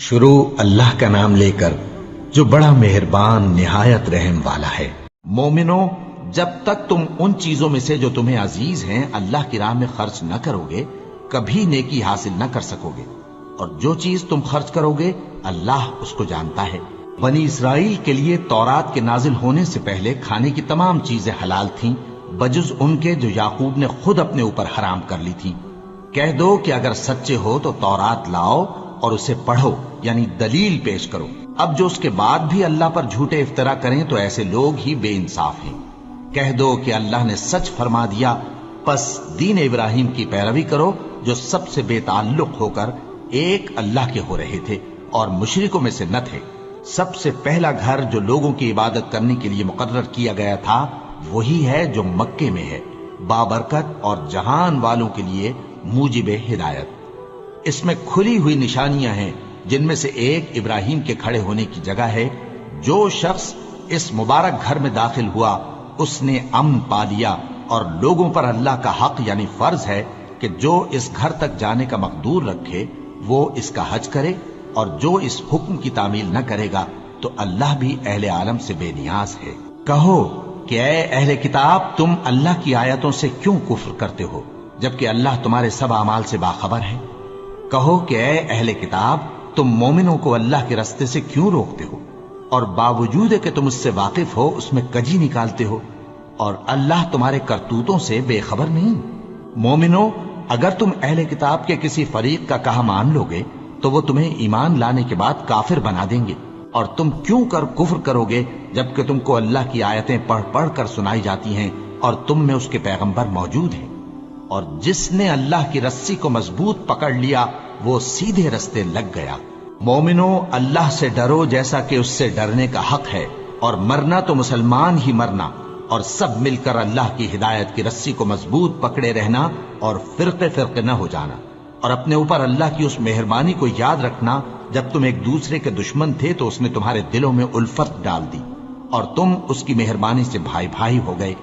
شروع اللہ کا نام لے کر جو بڑا مہربان نہایت رحم والا ہے۔ مومنو، جب تک تم ان چیزوں میں سے جو تمہیں عزیز ہیں اللہ کی راہ میں خرچ نہ کرو گے کبھی نیکی حاصل نہ کر سکو گے، اور جو چیز تم خرچ کرو گے اللہ اس کو جانتا ہے۔ بنی اسرائیل کے لیے تورات کے نازل ہونے سے پہلے کھانے کی تمام چیزیں حلال تھیں بجز ان کے جو یعقوب نے خود اپنے اوپر حرام کر لی تھی۔ کہہ دو کہ اگر سچے ہو تو تورات لاؤ اور اسے پڑھو، یعنی دلیل پیش کرو۔ اب جو اس کے بعد بھی اللہ پر جھوٹے افطرا کریں تو ایسے لوگ ہی بے انصاف ہیں۔ کہہ دو کہ اللہ نے سچ فرما دیا، پس دین ابراہیم کی پیروی کرو جو سب سے بے تعلق ہو کر ایک اللہ کے ہو رہے تھے اور مشرکوں میں سے نہ تھے۔ سب سے پہلا گھر جو لوگوں کی عبادت کرنے کے لیے مقرر کیا گیا تھا وہی ہے جو مکے میں ہے، بابرکت اور جہان والوں کے لیے موجب ہدایت۔ اس میں کھلی ہوئی نشانیاں ہیں جن میں سے ایک ابراہیم کے کھڑے ہونے کی جگہ ہے۔ جو شخص اس مبارک گھر میں داخل ہوا اس نے امن پا لیا، اور لوگوں پر اللہ کا حق یعنی فرض ہے کہ جو اس گھر تک جانے کا مقدور رکھے وہ اس کا حج کرے، اور جو اس حکم کی تعمیل نہ کرے گا تو اللہ بھی اہل عالم سے بے نیاز ہے۔ کہو کہ اے اہل کتاب، تم اللہ کی آیتوں سے کیوں کفر کرتے ہو جبکہ اللہ تمہارے سب اعمال سے باخبر ہے؟ کہو کہ اے اہل کتاب، تم مومنوں کو اللہ کے رستے سے کیوں روکتے ہو، اور باوجود کہ تم اس سے واقف ہو اس میں کجی نکالتے ہو، اور اللہ تمہارے کرتوتوں سے بے خبر نہیں؟ مومنو، اگر تم اہل کتاب کے کسی فریق کا کہا مان لو گے تو وہ تمہیں ایمان لانے کے بعد کافر بنا دیں گے، اور تم کیوں کر کفر کرو گے جبکہ تم کو اللہ کی آیتیں پڑھ پڑھ کر سنائی جاتی ہیں اور تم میں اس کے پیغمبر موجود ہیں۔ اور جس نے اللہ کی رسی کو مضبوط پکڑ لیا وہ سیدھے رستے لگ گیا۔ مومنو، اللہ سے ڈرو جیسا کہ اس سے ڈرنے کا حق ہے، اور مرنا تو مسلمان ہی مرنا، اور سب مل کر اللہ کی ہدایت کی رسی کو مضبوط پکڑے رہنا اور فرقے فرقے نہ ہو جانا، اور اپنے اوپر اللہ کی اس مہربانی کو یاد رکھنا جب تم ایک دوسرے کے دشمن تھے تو اس نے تمہارے دلوں میں الفت ڈال دی اور تم اس کی مہربانی سے بھائی بھائی ہو گئے،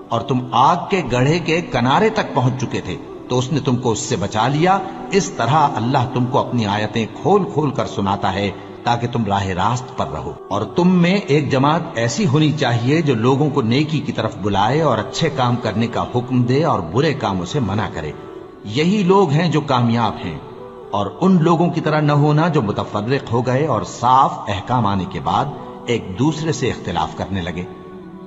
اور تم آگ کے گڑھے کے کنارے تک پہنچ چکے تھے تو اس نے تم کو اس سے بچا لیا۔ اس طرح اللہ تم کو اپنی آیتیں کھول کھول کر سناتا ہے تاکہ تم راہ راست پر رہو۔ اور تم میں ایک جماعت ایسی ہونی چاہیے جو لوگوں کو نیکی کی طرف بلائے اور اچھے کام کرنے کا حکم دے اور برے کاموں سے منع کرے۔ یہی لوگ ہیں جو کامیاب ہیں، اور ان لوگوں کی طرح نہ ہونا جو متفرق ہو گئے اور صاف احکام آنے کے بعد ایک دوسرے سے اختلاف کرنے لگے۔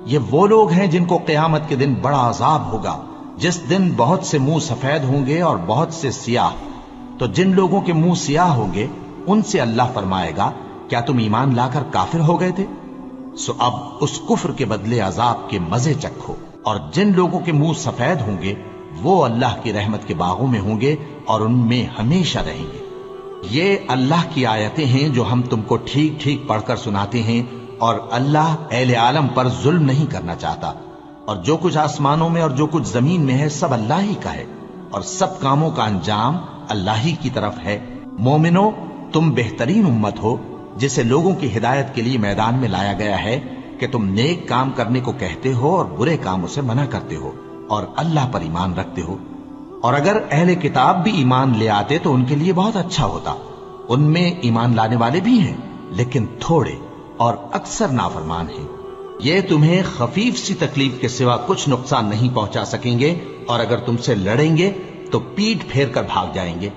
یہ وہ لوگ ہیں جن کو قیامت کے دن بڑا عذاب ہوگا، جس دن بہت سے منہ سفید ہوں گے اور بہت سے سیاہ۔ تو جن لوگوں کے منہ سیاہ ہوں گے ان سے اللہ فرمائے گا، کیا تم ایمان لا کر کافر ہو گئے تھے؟ سو اب اس کفر کے بدلے عذاب کے مزے چکھو۔ اور جن لوگوں کے منہ سفید ہوں گے وہ اللہ کی رحمت کے باغوں میں ہوں گے اور ان میں ہمیشہ رہیں گے۔ یہ اللہ کی آیتیں ہیں جو ہم تم کو ٹھیک ٹھیک پڑھ کر سناتے ہیں، اور اللہ اہل عالم پر ظلم نہیں کرنا چاہتا، اور جو کچھ آسمانوں میں اور جو کچھ زمین میں ہے سب اللہ ہی کا ہے، اور سب کاموں کا انجام اللہ ہی کی طرف ہے۔ مومنو، تم بہترین امت ہو جسے لوگوں کی ہدایت کے لیے میدان میں لایا گیا ہے کہ تم نیک کام کرنے کو کہتے ہو اور برے کاموں سے منع کرتے ہو اور اللہ پر ایمان رکھتے ہو۔ اور اگر اہل کتاب بھی ایمان لے آتے تو ان کے لیے بہت اچھا ہوتا، ان میں ایمان لانے والے بھی ہیں لیکن تھوڑے اور اکثر نافرمان ہیں۔ یہ تمہیں خفیف سی تکلیف کے سوا کچھ نقصان نہیں پہنچا سکیں گے، اور اگر تم سے لڑیں گے تو پیٹ پھیر کر بھاگ جائیں گے،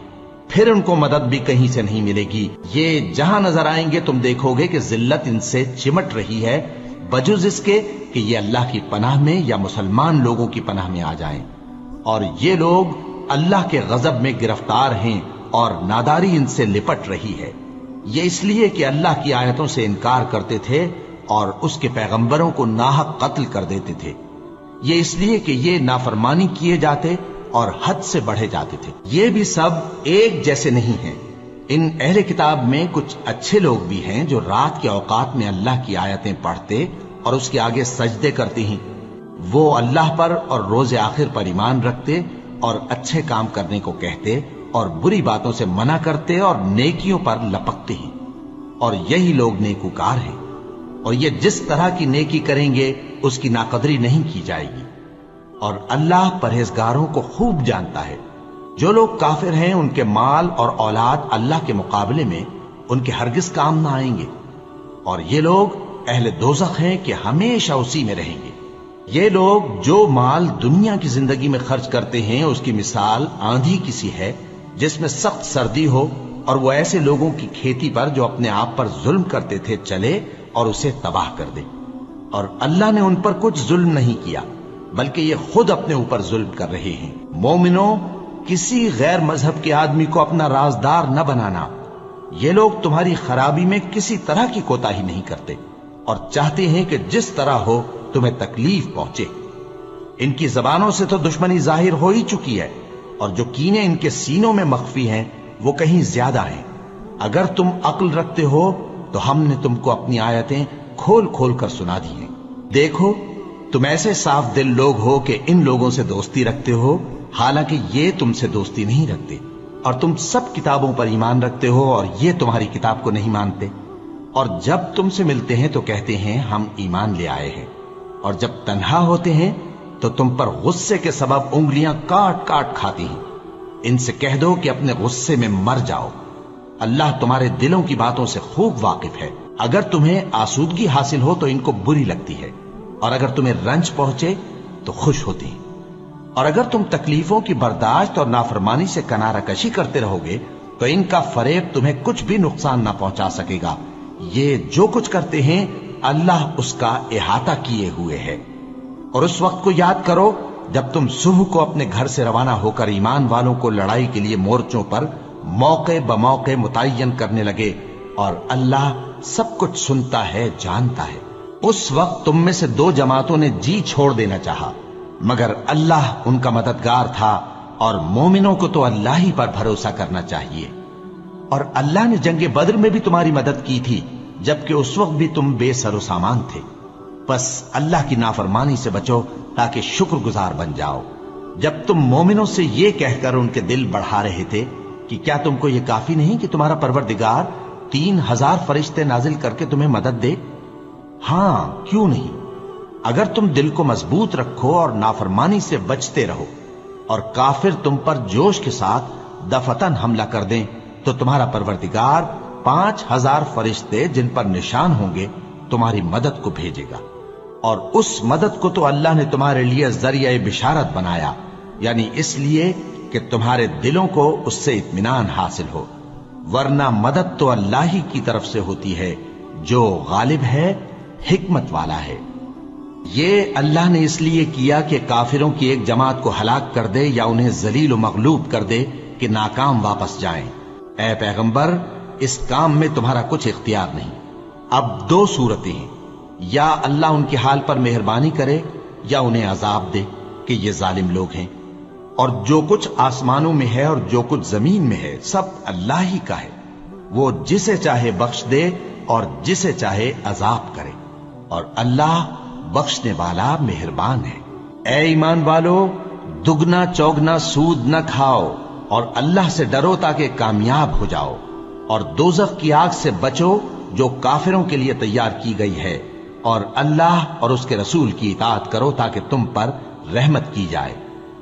پھر ان کو مدد بھی کہیں سے نہیں ملے گی۔ یہ جہاں نظر آئیں گے تم دیکھو گے کہ ذلت ان سے چمٹ رہی ہے، بجز اس کے کہ یہ اللہ کی پناہ میں یا مسلمان لوگوں کی پناہ میں آ جائیں۔ اور یہ لوگ اللہ کے غضب میں گرفتار ہیں اور ناداری ان سے لپٹ رہی ہے۔ یہ اس لیے کہ اللہ کی آیتوں سے انکار کرتے تھے اور اس کے پیغمبروں کو ناحق قتل کر دیتے تھے۔ یہ اس لیے کہ یہ نافرمانی کیے جاتے اور حد سے بڑھے جاتے تھے۔ یہ بھی سب ایک جیسے نہیں ہیں۔ ان اہل کتاب میں کچھ اچھے لوگ بھی ہیں جو رات کے اوقات میں اللہ کی آیتیں پڑھتے اور اس کے آگے سجدے کرتے ہیں۔ وہ اللہ پر اور روز آخر پر ایمان رکھتے اور اچھے کام کرنے کو کہتے اور بری باتوں سے منع کرتے اور نیکیوں پر لپکتے ہیں، اور یہی لوگ نیکوکار ہیں۔ اور یہ جس طرح کی نیکی کریں گے اس کی ناقدری نہیں کی جائے گی، اور اللہ پرہیزگاروں کو خوب جانتا ہے۔ جو لوگ کافر ہیں ان کے مال اور اولاد اللہ کے مقابلے میں ان کے ہرگز کام نہ آئیں گے، اور یہ لوگ اہل دوزخ ہیں کہ ہمیشہ اسی میں رہیں گے۔ یہ لوگ جو مال دنیا کی زندگی میں خرچ کرتے ہیں اس کی مثال آندھی کی سی ہے جس میں سخت سردی ہو اور وہ ایسے لوگوں کی کھیتی پر جو اپنے آپ پر ظلم کرتے تھے چلے اور اسے تباہ کر دے۔ اور اللہ نے ان پر کچھ ظلم نہیں کیا بلکہ یہ خود اپنے اوپر ظلم کر رہے ہیں۔ مومنوں، کسی غیر مذہب کے آدمی کو اپنا رازدار نہ بنانا۔ یہ لوگ تمہاری خرابی میں کسی طرح کی کوتاہی نہیں کرتے اور چاہتے ہیں کہ جس طرح ہو تمہیں تکلیف پہنچے۔ ان کی زبانوں سے تو دشمنی ظاہر ہو ہی چکی ہے، اور جو کینے ان کے سینوں میں مخفی ہیں وہ کہیں زیادہ ہیں۔ اگر تم عقل رکھتے ہو تو ہم نے تم کو اپنی آیتیں کھول کھول کر سنا دی ہیں۔ دیکھو، تم ایسے صاف دل لوگ ہو کہ ان لوگوں سے دوستی رکھتے ہو، حالانکہ یہ تم سے دوستی نہیں رکھتے، اور تم سب کتابوں پر ایمان رکھتے ہو اور یہ تمہاری کتاب کو نہیں مانتے، اور جب تم سے ملتے ہیں تو کہتے ہیں ہم ایمان لے آئے ہیں، اور جب تنہا ہوتے ہیں تو تم پر غصے کے سبب انگلیاں کاٹ کاٹ کھاتی ہیں۔ ان سے کہہ دو کہ اپنے غصے میں مر جاؤ، اللہ تمہارے دلوں کی باتوں سے خوب واقف ہے۔ اگر تمہیں آسودگی حاصل ہو تو ان کو بری لگتی ہے، اور اگر تمہیں رنج پہنچے تو خوش ہوتی ہیں، اور اگر تم تکلیفوں کی برداشت اور نافرمانی سے کنارہ کشی کرتے رہو گے تو ان کا فریب تمہیں کچھ بھی نقصان نہ پہنچا سکے گا۔ یہ جو کچھ کرتے ہیں اللہ اس کا احاطہ کیے ہوئے ہے۔ اور اس وقت کو یاد کرو جب تم صبح کو اپنے گھر سے روانہ ہو کر ایمان والوں کو لڑائی کے لیے مورچوں پر موقع بموقع متعین کرنے لگے، اور اللہ سب کچھ سنتا ہے، جانتا ہے۔ اس وقت تم میں سے دو جماعتوں نے جی چھوڑ دینا چاہا، مگر اللہ ان کا مددگار تھا، اور مومنوں کو تو اللہ ہی پر بھروسہ کرنا چاہیے۔ اور اللہ نے جنگ بدر میں بھی تمہاری مدد کی تھی جبکہ اس وقت بھی تم بے سر و سامان تھے۔ بس اللہ کی نافرمانی سے بچو تاکہ شکر گزار بن جاؤ۔ جب تم مومنوں سے یہ کہہ کر ان کے دل بڑھا رہے تھے کہ کیا تم کو یہ کافی نہیں کہ تمہارا پروردگار 3000 فرشتے نازل کر کے تمہیں مدد دے؟ ہاں، کیوں نہیں؟ اگر تم دل کو مضبوط رکھو اور نافرمانی سے بچتے رہو، اور کافر تم پر جوش کے ساتھ دفتن حملہ کر دیں تو تمہارا پروردگار 5000 فرشتے جن پر نشان ہوں گے تمہاری مدد کو بھیجے گا، اور اس مدد کو تو اللہ نے تمہارے لیے ذریعہ بشارت بنایا، یعنی اس لیے کہ تمہارے دلوں کو اس سے اطمینان حاصل ہو، ورنہ مدد تو اللہ ہی کی طرف سے ہوتی ہے جو غالب ہے، حکمت والا ہے۔ یہ اللہ نے اس لیے کیا کہ کافروں کی ایک جماعت کو ہلاک کر دے یا انہیں ذلیل و مغلوب کر دے کہ ناکام واپس جائیں۔ اے پیغمبر، اس کام میں تمہارا کچھ اختیار نہیں۔ اب دو صورتیں ہیں، یا اللہ ان کے حال پر مہربانی کرے یا انہیں عذاب دے کہ یہ ظالم لوگ ہیں، اور جو کچھ آسمانوں میں ہے اور جو کچھ زمین میں ہے سب اللہ ہی کا ہے، وہ جسے چاہے بخش دے اور جسے چاہے عذاب کرے، اور اللہ بخشنے والا مہربان ہے۔ اے ایمان والو، دگنا چوگنا سود نہ کھاؤ اور اللہ سے ڈرو تاکہ کامیاب ہو جاؤ، اور دوزخ کی آگ سے بچو جو کافروں کے لیے تیار کی گئی ہے، اور اللہ اور اس کے رسول کی اطاعت کرو تاکہ تم پر رحمت کی جائے،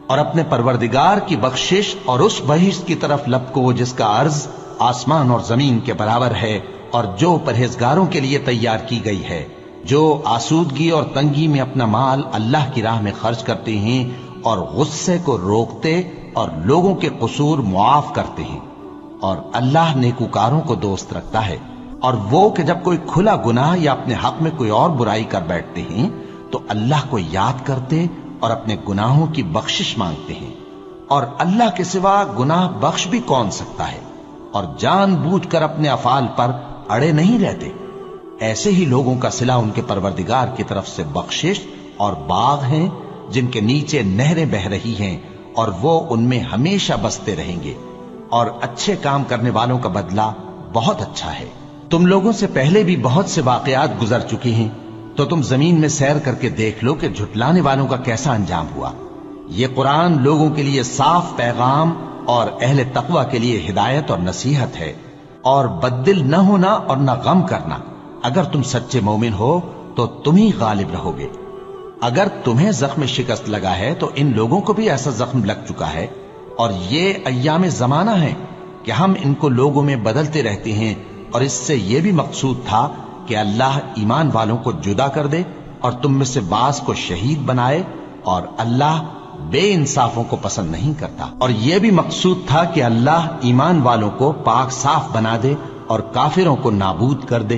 اور اپنے پروردگار کی بخشش اور اس بہشت کی طرف لپکو جس کا عرض آسمان اور زمین کے برابر ہے، اور جو پرہیزگاروں کے لیے تیار کی گئی ہے، جو آسودگی اور تنگی میں اپنا مال اللہ کی راہ میں خرچ کرتے ہیں اور غصے کو روکتے اور لوگوں کے قصور معاف کرتے ہیں، اور اللہ نیکوکاروں کو دوست رکھتا ہے۔ اور وہ کہ جب کوئی کھلا گناہ یا اپنے حق میں کوئی اور برائی کر بیٹھتے ہیں تو اللہ کو یاد کرتے اور اپنے گناہوں کی بخشش مانگتے ہیں، اور اللہ کے سوا گناہ بخش بھی کون سکتا ہے، اور جان بوجھ کر اپنے افعال پر اڑے نہیں رہتے۔ ایسے ہی لوگوں کا صلہ ان کے پروردگار کی طرف سے بخشش اور باغ ہیں جن کے نیچے نہریں بہ رہی ہیں، اور وہ ان میں ہمیشہ بستے رہیں گے، اور اچھے کام کرنے والوں کا بدلہ بہت اچھا ہے۔ تم لوگوں سے پہلے بھی بہت سے واقعات گزر چکے ہیں، تو تم زمین میں سیر کر کے دیکھ لو کہ جھٹلانے والوں کا کیسا انجام ہوا۔ یہ قرآن لوگوں کے لیے صاف پیغام اور اہل تقوی کے لیے ہدایت اور نصیحت ہے، اور بددل نہ ہونا اور نہ غم کرنا۔ اگر تم سچے مومن ہو تو تم ہی غالب رہو گے۔ اگر تمہیں زخم شکست لگا ہے تو ان لوگوں کو بھی ایسا زخم لگ چکا ہے، اور یہ ایام زمانہ ہے کہ ہم ان کو لوگوں میں بدلتے رہتے ہیں اور اس سے یہ بھی مقصود تھا کہ اللہ ایمان والوں کو جدا کر دے اور تم میں سے بعض کو شہید بنائے، اور اللہ بے انصافوں کو پسند نہیں کرتا۔ اور یہ بھی مقصود تھا کہ اللہ ایمان والوں کو پاک صاف بنا دے اور کافروں کو نابود کر دے۔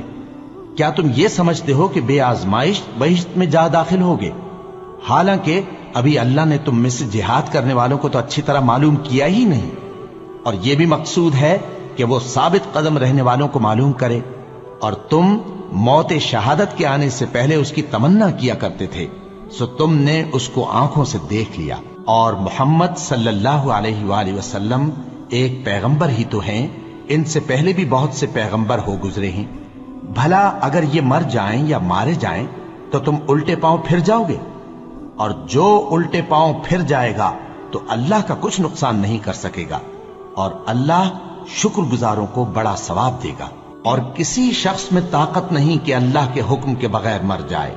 کیا تم یہ سمجھتے ہو کہ بے آزمائش بہشت میں جا داخل ہوگے؟ حالانکہ ابھی اللہ نے تم میں سے جہاد کرنے والوں کو تو اچھی طرح معلوم کیا ہی نہیں، اور یہ بھی مقصود ہے کہ وہ ثابت قدم رہنے والوں کو معلوم کرے، اور تم موت شہادت کے آنے سے پہلے اس کی تمنا کیا کرتے تھے، سو تم نے اس کو آنکھوں سے دیکھ لیا۔ اور محمد صلی اللہ علیہ وآلہ وسلم ایک پیغمبر ہی تو ہیں، ان سے پہلے بھی بہت سے پیغمبر ہو گزرے ہیں۔ بھلا اگر یہ مر جائیں یا مارے جائیں تو تم الٹے پاؤں پھر جاؤ گے؟ اور جو الٹے پاؤں پھر جائے گا تو اللہ کا کچھ نقصان نہیں کر سکے گا، اور اللہ شکر گزاروں کو بڑا ثواب دے گا۔ اور کسی شخص میں طاقت نہیں کہ اللہ کے حکم کے بغیر مر جائے،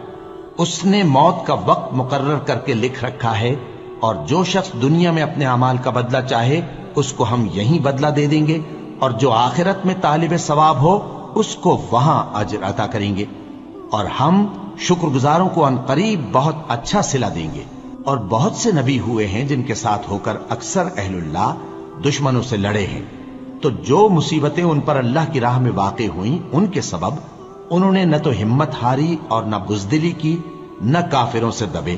اس نے موت کا وقت مقرر کر کے لکھ رکھا ہے، اور جو شخص دنیا میں اپنے اعمال کا بدلہ چاہے اس کو ہم یہیں بدلہ دے دیں گے، اور جو آخرت میں طالب ثواب ہو اس کو وہاں اجر عطا کریں گے، اور ہم شکر گزاروں کو عنقریب بہت اچھا صلہ دیں گے۔ اور بہت سے نبی ہوئے ہیں جن کے ساتھ ہو کر اکثر اہل اللہ دشمنوں سے لڑے ہیں، تو جو مصیبتیں ان پر اللہ کی راہ میں واقع ہوئیں ان کے سبب انہوں نے نہ تو ہمت ہاری اور نہ بزدلی کی، نہ کافروں سے دبے۔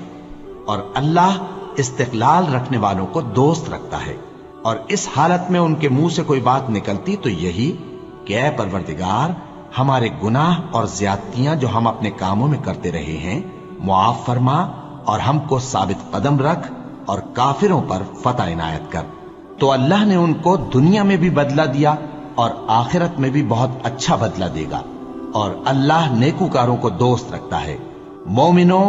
اور اللہ استقلال رکھنے والوں کو دوست رکھتا ہے، اور اس حالت میں ان کے منہ سے کوئی بات نکلتی تو یہی کہ اے پروردگار، ہمارے گناہ اور زیادتیاں جو ہم اپنے کاموں میں کرتے رہے ہیں معاف فرما، اور ہم کو ثابت قدم رکھ اور کافروں پر فتح عنایت کر۔ تو اللہ نے ان کو دنیا میں بھی بدلہ دیا اور آخرت میں بھی بہت اچھا بدلہ دے گا، اور اللہ نیکوکاروں کو دوست رکھتا ہے۔ مومنوں،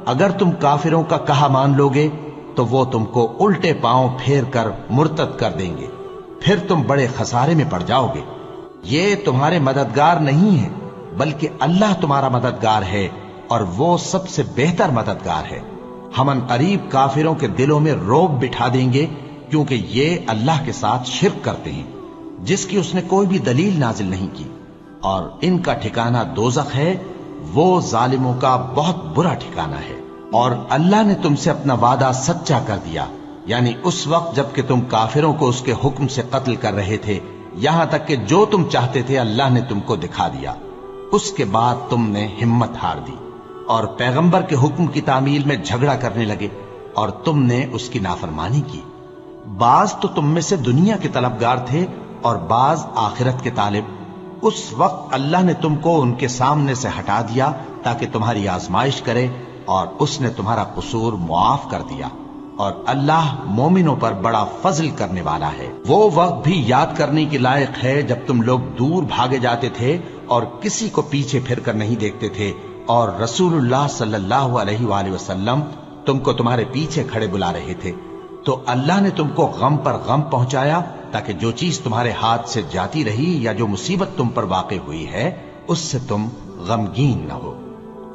اگر تم کافروں کا کہا مان لوگے تو وہ تم کو الٹے پاؤں پھیر کر مرتد کر دیں گے، پھر تم بڑے خسارے میں پڑ جاؤ گے۔ یہ تمہارے مددگار نہیں ہے بلکہ اللہ تمہارا مددگار ہے، اور وہ سب سے بہتر مددگار ہے۔ ہم عنقریب کافروں کے دلوں میں رعب بٹھا دیں گے، کیونکہ یہ اللہ کے ساتھ شرک کرتے ہیں جس کی اس نے کوئی بھی دلیل نازل نہیں کی، اور ان کا ٹھکانہ دوزخ ہے، وہ ظالموں کا بہت برا ٹھکانہ ہے۔ اور اللہ نے تم سے اپنا وعدہ سچا کر دیا، یعنی اس وقت جب کہ تم کافروں کو اس کے حکم سے قتل کر رہے تھے، یہاں تک کہ جو تم چاہتے تھے اللہ نے تم کو دکھا دیا۔ اس کے بعد تم نے ہمت ہار دی اور پیغمبر کے حکم کی تعمیل میں جھگڑا کرنے لگے، اور تم نے اس کی نافرمانی کی۔ بعض تو تم میں سے دنیا کے طلبگار تھے اور بعض آخرت کے طالب۔ اس وقت اللہ نے تم کو ان کے سامنے سے ہٹا دیا تاکہ تمہاری آزمائش کرے، اور اس نے تمہارا قصور معاف کر دیا، اور اللہ مومنوں پر بڑا فضل کرنے والا ہے۔ وہ وقت بھی یاد کرنے کے لائق ہے جب تم لوگ دور بھاگے جاتے تھے اور کسی کو پیچھے پھر کر نہیں دیکھتے تھے، اور رسول اللہ صلی اللہ علیہ وآلہ وسلم تم کو تمہارے پیچھے کھڑے بلا رہے تھے، تو اللہ نے تم کو غم پر غم پہنچایا تاکہ جو چیز تمہارے ہاتھ سے جاتی رہی یا جو مصیبت تم پر واقع ہوئی ہے اس سے تم غمگین نہ ہو،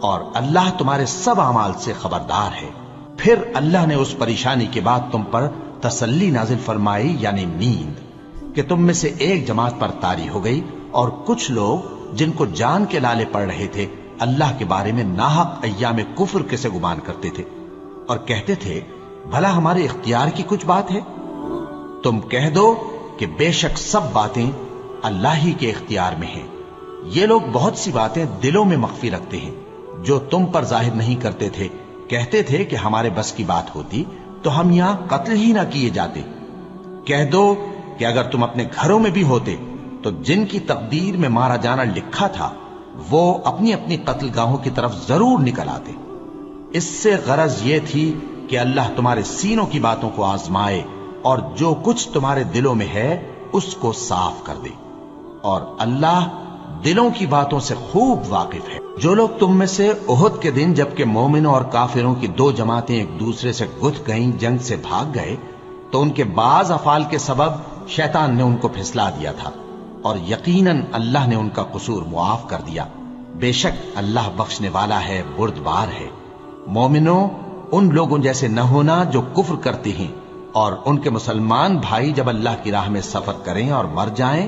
اور اللہ تمہارے سب اعمال سے خبردار ہے۔ پھر اللہ نے اس پریشانی کے بعد تم پر تسلی نازل فرمائی، یعنی نیند، کہ تم میں سے ایک جماعت پر طاری ہو گئی، اور کچھ لوگ جن کو جان کے لالے پڑ رہے تھے اللہ کے بارے میں ناحق ایام کفر کے سے گمان کرتے تھے، اور کہتے تھے بھلا ہمارے اختیار کی کچھ بات ہے؟ تم کہہ دو کہ بے شک سب باتیں اللہ ہی کے اختیار میں ہیں۔ یہ لوگ بہت سی باتیں دلوں میں مخفی رکھتے ہیں جو تم پر ظاہر نہیں کرتے تھے۔ کہتے تھے کہ ہمارے بس کی بات ہوتی تو ہم یہاں قتل ہی نہ کیے جاتے۔ کہہ دو کہ اگر تم اپنے گھروں میں بھی ہوتے تو جن کی تقدیر میں مارا جانا لکھا تھا وہ اپنی اپنی قتل گاہوں کی طرف ضرور نکل آتے۔ اس سے غرض یہ تھی کہ اللہ تمہارے سینوں کی باتوں کو آزمائے اور جو کچھ تمہارے دلوں میں ہے اس کو صاف کر دے، اور اللہ دلوں کی باتوں سے خوب واقف ہے۔ جو لوگ تم میں سے احد کے دن جبکہ مومنوں اور کافروں کی دو جماعتیں ایک دوسرے سے گتھ گئیں جنگ سے بھاگ گئے تو ان کے بعض افعال کے سبب شیطان نے ان کو پھسلا دیا تھا، اور یقیناً اللہ نے ان کا قصور معاف کر دیا۔ بے شک اللہ بخشنے والا ہے، بردبار ہے۔ مومنوں، ان لوگوں جیسے نہ ہونا جو کفر کرتے ہیں، اور ان کے مسلمان بھائی جب اللہ کی راہ میں سفر کریں اور مر جائیں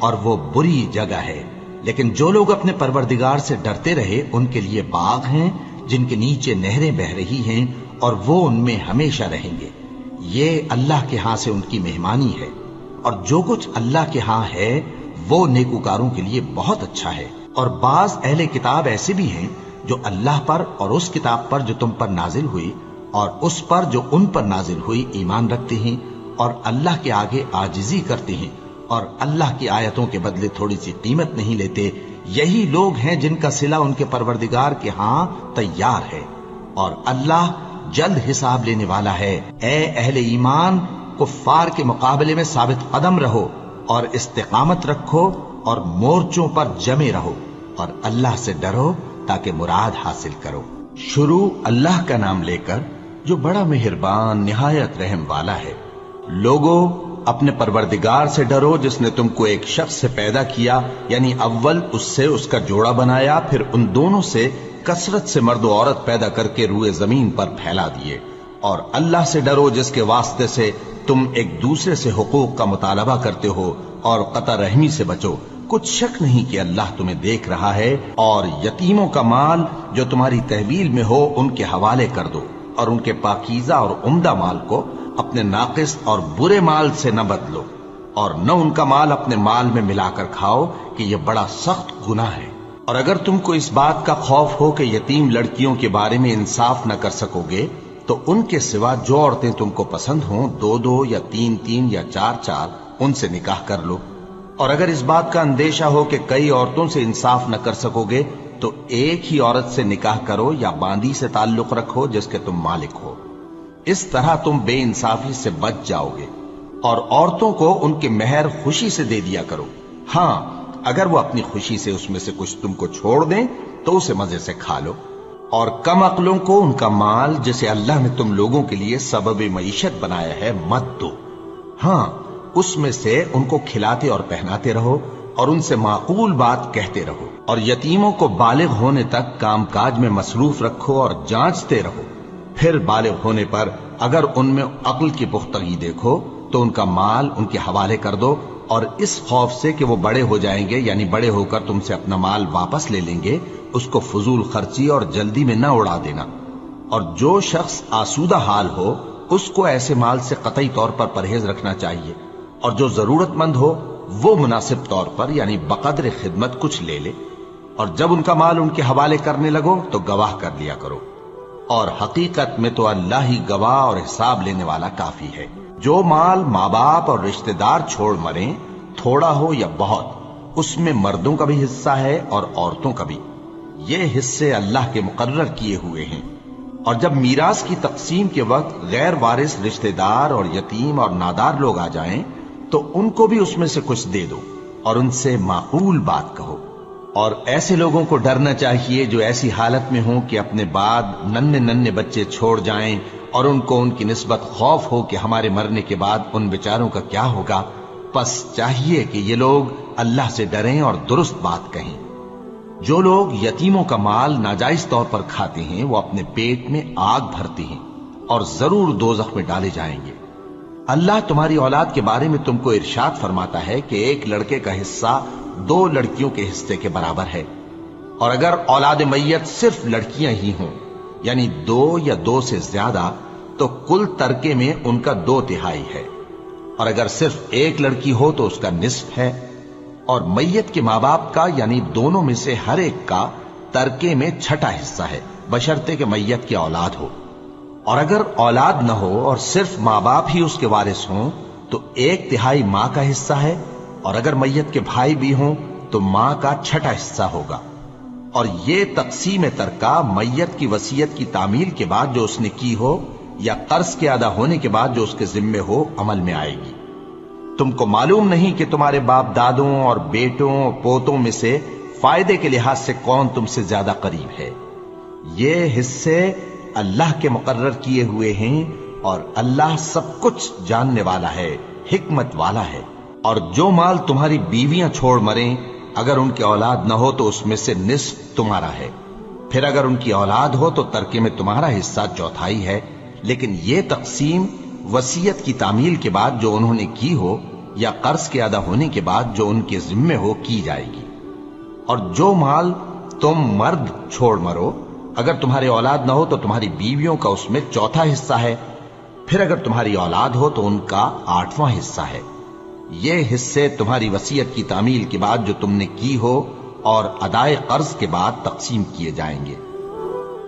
اور وہ بری جگہ ہے۔ لیکن جو لوگ اپنے پروردگار سے ڈرتے رہے ان کے لیے باغ ہیں جن کے نیچے نہریں بہ رہی ہیں اور وہ ان میں ہمیشہ رہیں گے۔ یہ اللہ کے ہاں سے ان کی مہمانی ہے، اور جو کچھ اللہ کے ہاں ہے وہ نیکوکاروں کے لیے بہت اچھا ہے۔ اور بعض اہل کتاب ایسے بھی ہیں جو اللہ پر اور اس کتاب پر جو تم پر نازل ہوئی اور اس پر جو ان پر نازل ہوئی ایمان رکھتے ہیں، اور اللہ کے آگے عاجزی کرتے ہیں، اور اللہ کی آیتوں کے بدلے تھوڑی سی قیمت نہیں لیتے۔ یہی لوگ ہیں جن کا صلہ ان کے پروردگار کے ہاں تیار ہے، اور اللہ جلد حساب لینے والا ہے۔ اے اہل ایمان، کفار کے مقابلے میں ثابت قدم رہو اور استقامت رکھو اور مورچوں پر جمے رہو، اور اللہ سے ڈرو تاکہ مراد حاصل کرو۔ شروع اللہ کا نام لے کر جو بڑا مہربان نہایت رحم والا ہے۔ لوگوں، اپنے پروردگار سے ڈرو جس نے تم کو ایک شخص سے پیدا کیا، یعنی اول اس سے اس کا جوڑا بنایا، پھر ان دونوں سے کثرت سے مرد و عورت پیدا کر کے روئے زمین پر پھیلا دیے۔ اور اللہ سے ڈرو جس کے واسطے سے تم ایک دوسرے سے حقوق کا مطالبہ کرتے ہو، اور قطع رحمی سے بچو۔ کچھ شک نہیں کہ اللہ تمہیں دیکھ رہا ہے۔ اور یتیموں کا مال جو تمہاری تحویل میں ہو ان کے حوالے کر دو، اور ان کے پاکیزہ اور عمدہ مال کو اپنے ناقص اور برے مال سے نہ بدلو، اور نہ ان کا مال اپنے مال میں ملا کر کھاؤ کہ یہ بڑا سخت گناہ ہے۔ اور اگر تم کو اس بات کا خوف ہو کہ یتیم لڑکیوں کے بارے میں انصاف نہ کر سکو گے تو ان کے سوا جو عورتیں تم کو پسند ہوں، 2 یا 3 یا 4 ان سے نکاح کر لو۔ اور اگر اس بات کا اندیشہ ہو کہ کئی عورتوں سے انصاف نہ کر سکو گے تو ایک ہی عورت سے نکاح کرو یا باندی سے تعلق رکھو جس کے تم مالک ہو۔ اس طرح تم بے انصافی سے بچ جاؤ گے۔ اور عورتوں کو ان کے مہر خوشی سے دے دیا کرو۔ ہاں، اگر وہ اپنی خوشی سے اس میں سے کچھ تم کو چھوڑ دیں تو اسے مزے سے کھا لو۔ اور کم عقلوں کو ان کا مال جسے اللہ نے تم لوگوں کے لیے سبب معیشت بنایا ہے مت دو۔ ہاں، اس میں سے ان کو کھلاتے اور پہناتے رہو اور ان سے معقول بات کہتے رہو۔ اور یتیموں کو بالغ ہونے تک کام کاج میں مصروف رکھو اور جانچتے رہو۔ پھر بالغ ہونے پر اگر ان میں عقل کی پختگی دیکھو تو ان کا مال ان کے حوالے کر دو، اور اس خوف سے کہ وہ بڑے ہو جائیں گے، یعنی بڑے ہو کر تم سے اپنا مال واپس لے لیں گے، اس کو فضول خرچی اور جلدی میں نہ اڑا دینا۔ اور جو شخص آسودہ حال ہو اس کو ایسے مال سے قطعی طور پر پرہیز رکھنا چاہیے، اور جو ضرورت مند ہو وہ مناسب طور پر یعنی بقدر خدمت کچھ لے لے۔ اور جب ان کا مال ان کے حوالے کرنے لگو تو گواہ کر لیا کرو، اور حقیقت میں تو اللہ ہی گواہ اور حساب لینے والا کافی ہے۔ جو مال ماں باپ اور رشتہ دار چھوڑ مریں، تھوڑا ہو یا بہت، اس میں مردوں کا بھی حصہ ہے اور عورتوں کا بھی۔ یہ حصے اللہ کے مقرر کیے ہوئے ہیں۔ اور جب میراث کی تقسیم کے وقت غیر وارث رشتہ دار اور یتیم اور نادار لوگ آ جائیں تو ان کو بھی اس میں سے کچھ دے دو، اور ان سے معقول بات کہو۔ اور ایسے لوگوں کو ڈرنا چاہیے جو ایسی حالت میں ہوں کہ اپنے بعد ننھے بچے چھوڑ جائیں، اور ان کو ان کی نسبت خوف ہو کہ ہمارے مرنے کے بعد ان بیچاروں کا کیا ہوگا۔ پس چاہیے کہ یہ لوگ اللہ سے ڈریں اور درست بات کہیں۔ جو لوگ یتیموں کا مال ناجائز طور پر کھاتے ہیں وہ اپنے پیٹ میں آگ بھرتے ہیں اور ضرور دوزخ میں ڈالے جائیں گے۔ اللہ تمہاری اولاد کے بارے میں تم کو ارشاد فرماتا ہے کہ ایک لڑکے کا حصہ 2 لڑکیوں کے حصے کے برابر ہے، اور اگر اولاد میت صرف لڑکیاں ہی ہوں یعنی 2 یا 2 سے زیادہ تو کل ترکے میں ان کا 2/3 ہے، اور اگر صرف ایک لڑکی ہو تو اس کا نصف ہے، اور میت کے ماں باپ کا یعنی دونوں میں سے ہر ایک کا ترکے میں 6واں حصہ ہے، بشرطے کہ میت کی اولاد ہو۔ اور اگر اولاد نہ ہو اور صرف ماں باپ ہی اس کے وارث ہوں تو 1/3 ماں کا حصہ ہے، اور اگر میت کے بھائی بھی ہوں تو ماں کا 6واں حصہ ہوگا۔ اور یہ تقسیم ترکہ میت کی وصیت کی تعمیل کے بعد جو اس نے کی ہو یا قرض کے ادا ہونے کے بعد جو اس کے ذمے ہو عمل میں آئے گی۔ تم کو معلوم نہیں کہ تمہارے باپ دادوں اور بیٹوں اور پوتوں میں سے فائدے کے لحاظ سے کون تم سے زیادہ قریب ہے۔ یہ حصے اللہ کے مقرر کیے ہوئے ہیں، اور اللہ سب کچھ جاننے والا ہے، حکمت والا ہے۔ اور جو مال تمہاری بیویاں چھوڑ مریں اگر ان کی اولاد نہ ہو تو اس میں سے نصف تمہارا ہے، پھر اگر ان کی اولاد ہو تو ترکے میں تمہارا حصہ 1/4 ہے۔ لیکن یہ تقسیم وصیت کی تعمیل کے بعد جو انہوں نے کی ہو یا قرض کے ادا ہونے کے بعد جو ان کے ذمے ہو کی جائے گی۔ اور جو مال تم مرد چھوڑ مرو، اگر تمہاری اولاد نہ ہو تو تمہاری بیویوں کا اس میں چوتھا حصہ ہے، پھر اگر تمہاری اولاد ہو تو ان کا 8واں حصہ ہے۔ یہ حصے تمہاری وصیت کی تعمیل کے بعد جو تم نے کی ہو اور ادائے قرض کے بعد تقسیم کیے جائیں گے۔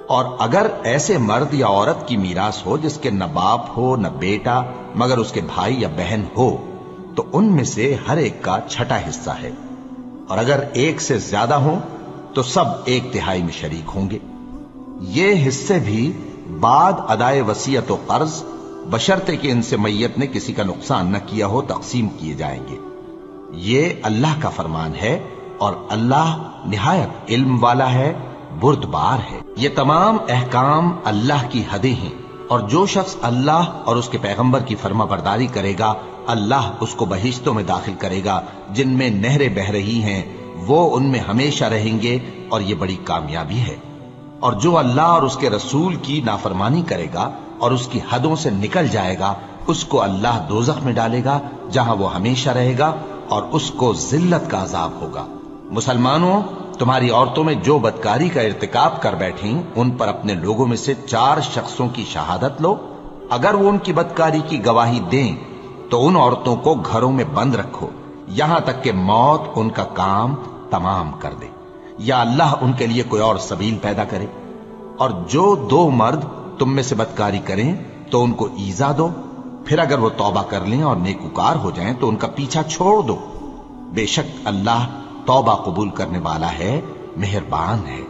اور اگر ایسے مرد یا عورت کی میراث ہو جس کے نہ باپ ہو نہ بیٹا مگر اس کے بھائی یا بہن ہو تو ان میں سے ہر ایک کا چھٹا حصہ ہے، اور اگر ایک سے زیادہ ہوں تو سب 1/3 میں شریک ہوں گے۔ یہ حصے بھی بعد ادائے وصیت و قرض بشرطے کہ ان سے میت نے کسی کا نقصان نہ کیا ہو تقسیم کیے جائیں گے۔ یہ اللہ کا فرمان ہے اور اللہ نہایت علم والا ہے، بردبار ہے۔ یہ تمام احکام اللہ کی حدیں ہیں، اور جو شخص اللہ اور اس کے پیغمبر کی فرما برداری کرے گا اللہ اس کو بہشتوں میں داخل کرے گا جن میں نہریں بہہ رہی ہیں، وہ ان میں ہمیشہ رہیں گے، اور یہ بڑی کامیابی ہے۔ اور جو اللہ اور اس کے رسول کی نافرمانی کرے گا اور اس کی حدوں سے نکل جائے گا اس کو اللہ دوزخ میں ڈالے گا جہاں وہ ہمیشہ رہے گا، اور اس کو ذلت کا عذاب ہوگا۔ مسلمانوں، تمہاری عورتوں میں جو بدکاری کا ارتکاب کر بیٹھیں ان پر اپنے لوگوں میں سے 4 شخصوں کی شہادت لو۔ اگر وہ ان کی بدکاری کی گواہی دیں تو ان عورتوں کو گھروں میں بند رکھو یہاں تک کہ موت ان کا کام تمام کر دے، یا اللہ ان کے لیے کوئی اور سبیل پیدا کرے۔ اور جو 2 مرد تم میں سے بدکاری کریں تو ان کو ایذا دو، پھر اگر وہ توبہ کر لیں اور نیکوکار ہو جائیں تو ان کا پیچھا چھوڑ دو۔ بے شک اللہ توبہ قبول کرنے والا ہے، مہربان ہے۔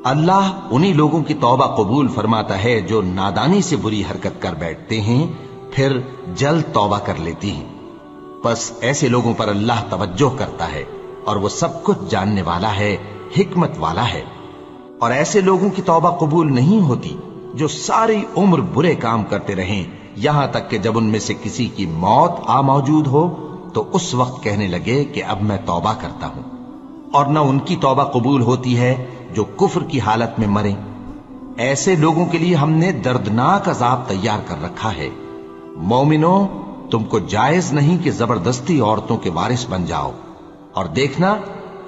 اللہ انہی لوگوں کی توبہ قبول فرماتا ہے جو نادانی سے بری حرکت کر بیٹھتے ہیں پھر جلد توبہ کر لیتی ہیں۔ بس ایسے لوگوں پر اللہ توجہ کرتا ہے اور وہ سب کچھ جاننے والا ہے، حکمت والا ہے۔ اور ایسے لوگوں کی توبہ قبول نہیں ہوتی جو ساری عمر برے کام کرتے رہیں یہاں تک کہ جب ان میں سے کسی کی موت آ موجود ہو تو اس وقت کہنے لگے کہ اب میں توبہ کرتا ہوں۔ اور نہ ان کی توبہ قبول ہوتی ہے جو کفر کی حالت میں مریں۔ ایسے لوگوں کے لیے ہم نے دردناک عذاب تیار کر رکھا ہے۔ مومنوں، تم کو جائز نہیں کہ زبردستی عورتوں کے وارث بن جاؤ، اور دیکھنا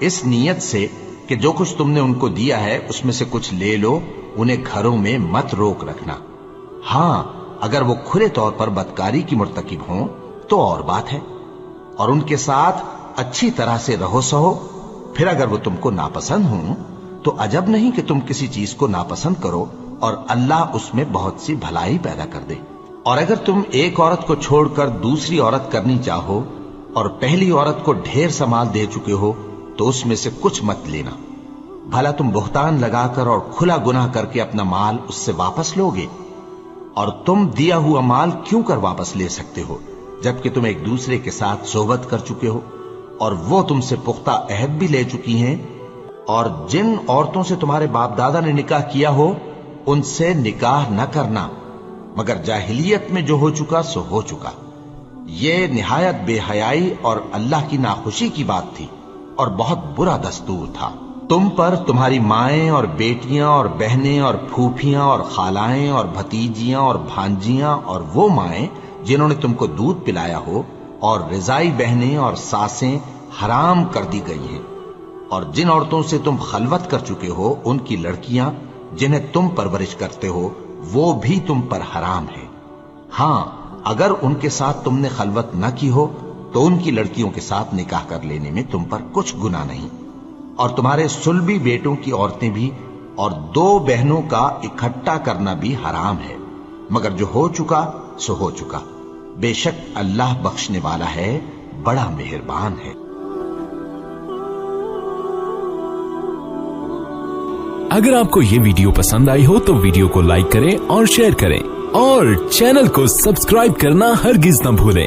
اس نیت سے کہ جو کچھ تم نے ان کو دیا ہے اس میں سے کچھ لے لو، انہیں گھروں میں مت روک رکھنا۔ ہاں، اگر وہ کھلے طور پر بدکاری کی مرتکب ہوں تو اور بات ہے، اور ان کے ساتھ اچھی طرح سے رہو سہو۔ پھر اگر وہ تم کو ناپسند ہوں تو عجب نہیں کہ تم کسی چیز کو ناپسند کرو اور اللہ اس میں بہت سی بھلائی پیدا کر دے۔ اور اگر تم ایک عورت کو چھوڑ کر دوسری عورت کرنی چاہو اور پہلی عورت کو ڈھیر سا مال دے چکے ہو تو اس میں سے کچھ مت لینا، بھلا تم بہتان لگا کر اور کھلا گناہ کر کے اپنا مال اس سے واپس لو گے؟ اور تم دیا ہوا مال کیوں کر واپس لے سکتے ہو جبکہ تم ایک دوسرے کے ساتھ صحبت کر چکے ہو اور وہ تم سے پختہ عہد بھی لے چکی ہیں؟ اور جن عورتوں سے تمہارے باپ دادا نے نکاح کیا ہو ان سے نکاح نہ کرنا مگر جاہلیت میں جو ہو چکا سو ہو چکا۔ یہ نہایت بے حیائی اور اللہ کی ناخوشی کی بات تھی اور بہت برا دستور تھا۔ تم پر تمہاری مائیں اور بیٹیاں اور بہنیں اور پھوپھیاں اور خالائیں اور بھتیجیاں اور بھانجیاں اور وہ مائیں جنہوں نے تم کو دودھ پلایا ہو اور رضائی بہنیں اور ساسیں حرام کر دی گئی ہیں، اور جن عورتوں سے تم خلوت کر چکے ہو ان کی لڑکیاں جنہیں تم پرورش کرتے ہو وہ بھی تم پر حرام ہے۔ ہاں، اگر ان کے ساتھ تم نے خلوت نہ کی ہو تو ان کی لڑکیوں کے ساتھ نکاح کر لینے میں تم پر کچھ گناہ نہیں۔ اور تمہارے صلبی بیٹوں کی عورتیں بھی اور 2 بہنوں کا اکٹھا کرنا بھی حرام ہے، مگر جو ہو چکا سو ہو چکا۔ بے شک اللہ بخشنے والا ہے، بڑا مہربان ہے۔ اگر آپ کو یہ ویڈیو پسند آئی ہو تو ویڈیو کو لائک کریں اور شیئر کریں، اور چینل کو سبسکرائب کرنا ہرگز نہ بھولیں